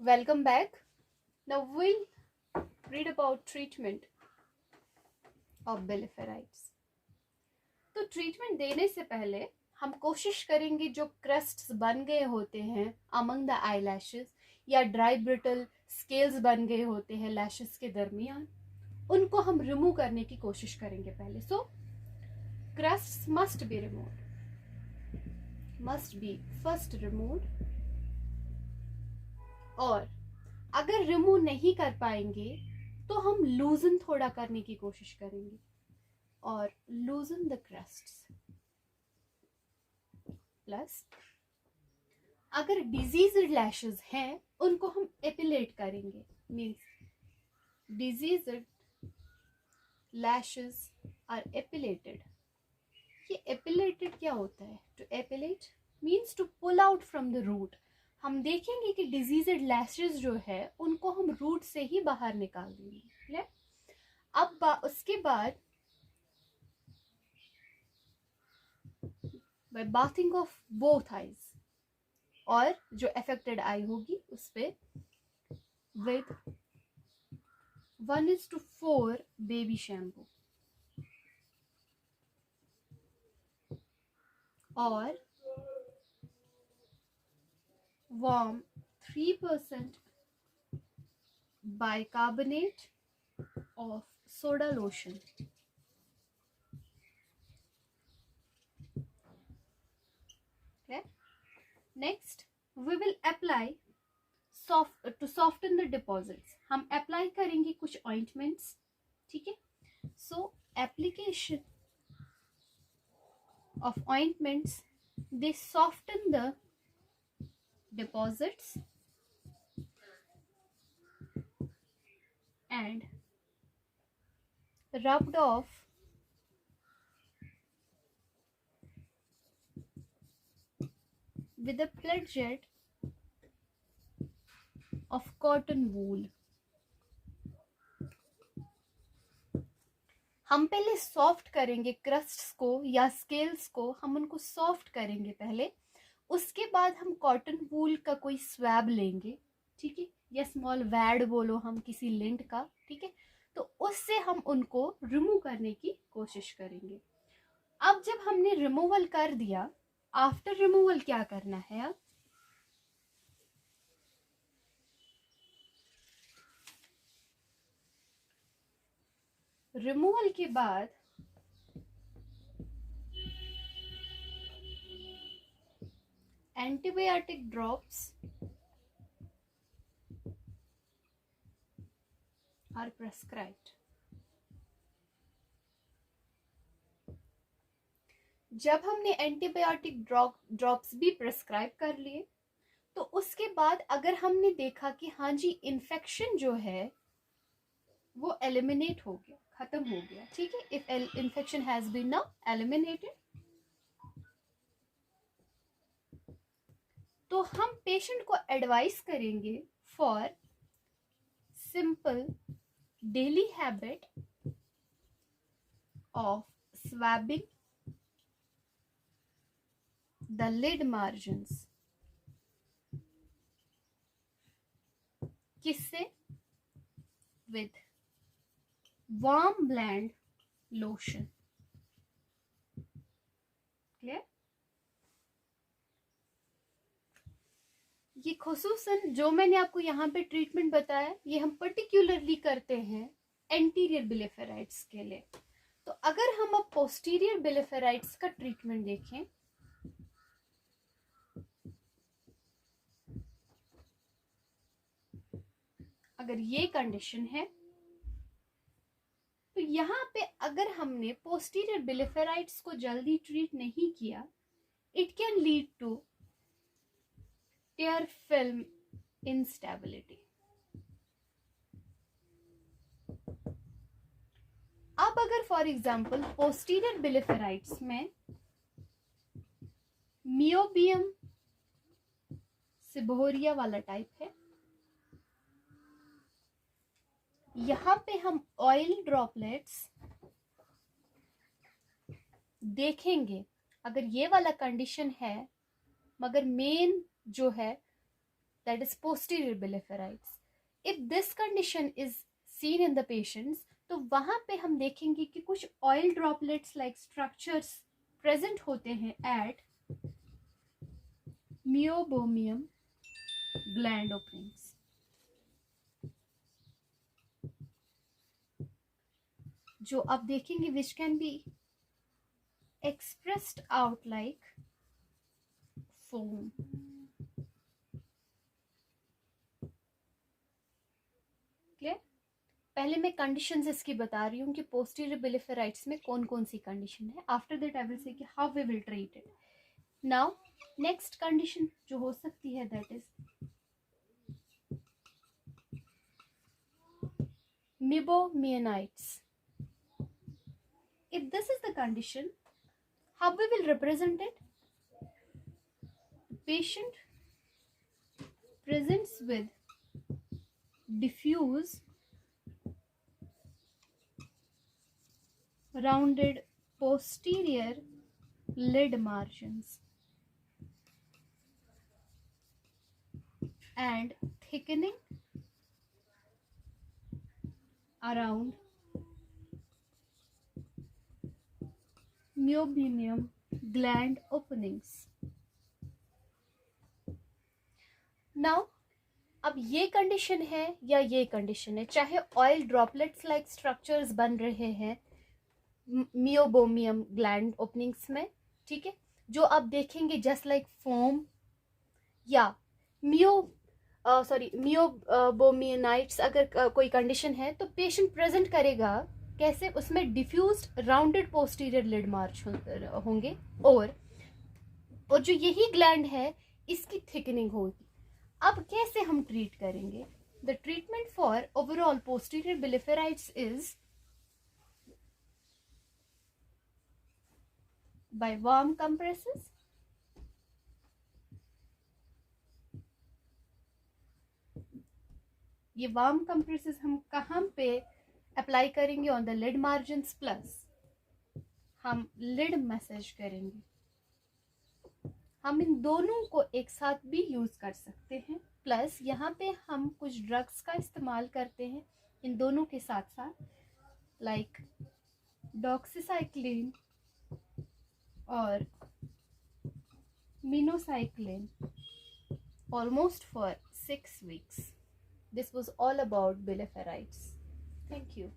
Welcome back. Now we'll read about treatment of biliफेराइड्स. तो treatment देने से पहले हम कोशिश करेंगे जो क्रस्ट्स बन गए होते हैं अमंग द आई लैशेस या ड्राई ब्रिटल स्केल्स बन गए होते हैं लैशेस के दरमियान, उनको हम रिमूव करने की कोशिश करेंगे पहले. So crusts must be first removed. और अगर रिमूव नहीं कर पाएंगे तो हम लूजन थोड़ा करने की कोशिश करेंगे और लूजन द क्रस्ट्स. प्लस अगर डिजीज्ड लैशेस हैं उनको हम एपिलेट करेंगे. Means diseased lashes are epilated. ये एपिलेटेड क्या होता है? To epilate means to pull out from the root. हम देखेंगे कि डिजीज्ड लैशेस जो है उनको हम रूट से ही बाहर निकाल देंगे. अब उसके बाद by bathing of both eyes, और जो अफेक्टेड आई होगी उस पे विद 1:4 बेबी शैम्पू और warm 3% bicarbonate of soda lotion. Okay. Next, we will apply to soften the deposits. हम apply करेंगे कुछ ointments. ठीक है. So application of ointments, they soften the deposits and rubbed off with a pledget of cotton wool. हम पहले soft करेंगे crusts को या स्केल्स को, हम उनको सॉफ्ट करेंगे पहले. उसके बाद हम कॉटन वूल का कोई स्वैब लेंगे, ठीक है, या स्मॉल वैड बोलो हम किसी लिंट का, ठीक है. तो उससे हम उनको रिमूव करने की कोशिश करेंगे. अब जब हमने रिमूवल कर दिया, आफ्टर रिमूवल क्या करना है? अब रिमूवल के बाद antibiotic drops are prescribed. जब हमने एंटीबायोटिक ड्रॉप्स भी प्रेस्क्राइब कर लिए तो उसके बाद अगर हमने देखा कि हाँ जी इन्फेक्शन जो है वो एलिमिनेट हो गया, खत्म हो गया, ठीक है, if infection has been now eliminated, तो हम पेशेंट को एडवाइस करेंगे for simple daily habit of swabbing the lid margins. किससे? With warm bland lotion. Clear? ये खुसूसन जो मैंने आपको यहाँ पे ट्रीटमेंट बताया, ये हम पर्टिकुलरली करते हैं एंटीरियर biliफेराइड्स के लिए. तो अगर हम अब पोस्टीरियर biliफेराइड्स का ट्रीटमेंट देखें, अगर ये कंडीशन है तो यहाँ पे अगर हमने पोस्टीरियर biliफेराइड्स को जल्दी ट्रीट नहीं किया, it can lead to tear film instability. अब अगर फॉर एग्जांपल पोस्टीरियर biliफेराइड्स में मियोबियम सिबोरिया वाला टाइप है, यहाँ पे हम ऑयल ड्रॉपलेट्स देखेंगे. अगर ये वाला कंडीशन है, मगर मेन जो है that is posterior bilipherites. If this condition is seen in the patients, तो वहां पे हम देखेंगे कि कुछ oil droplets like structures present होते हैं एट मियोबोमियम ग्लैंड ओपनिंग्स. जो आप देखेंगे which can be expressed out like foam. Clear? पहले मैं कंडीशंस इसकी बता रही हूँ कि पोस्टीरियर बिलिफेराइट्स में कौन कौन सी कंडीशन है. After that I will say कि how we will treat it. Now next condition जो हो सकती है that is meibomianitis. If this is the condition, how we will represent it? The patient presents with diffuse rounded posterior lid margins and thickening around meibomium gland openings. Now, अब ये condition है या ये condition है, चाहे oil droplets like structures बन रहे हैं मियोबोमियम ग्लैंड ओपनिंग्स में, ठीक है, जो आप देखेंगे जस्ट लाइक फोम, या मियोबोमियनाइट्स अगर कोई कंडीशन है तो पेशेंट प्रेजेंट करेगा कैसे, उसमें डिफ्यूज्ड राउंडेड पोस्टीरियर लिड मार्च होंगे और जो यही ग्लैंड है इसकी थिकनिंग होगी. अब कैसे हम ट्रीट करेंगे? The treatment for overall posterior blepharitis is by warm compresses. ये वार्म कंप्रेसेस हम कहाँ पे अप्लाई करेंगे? On the lid margins, plus हम लिड मसाज करेंगे. हम इन दोनों को एक साथ भी यूज कर सकते हैं, प्लस यहाँ पे हम कुछ ड्रग्स का इस्तेमाल करते हैं इन दोनों के साथ साथ, लाइक डॉक्सीसाइक्लिन और minocycline, almost for 6 weeks. This was all about bilipherites. Thank you.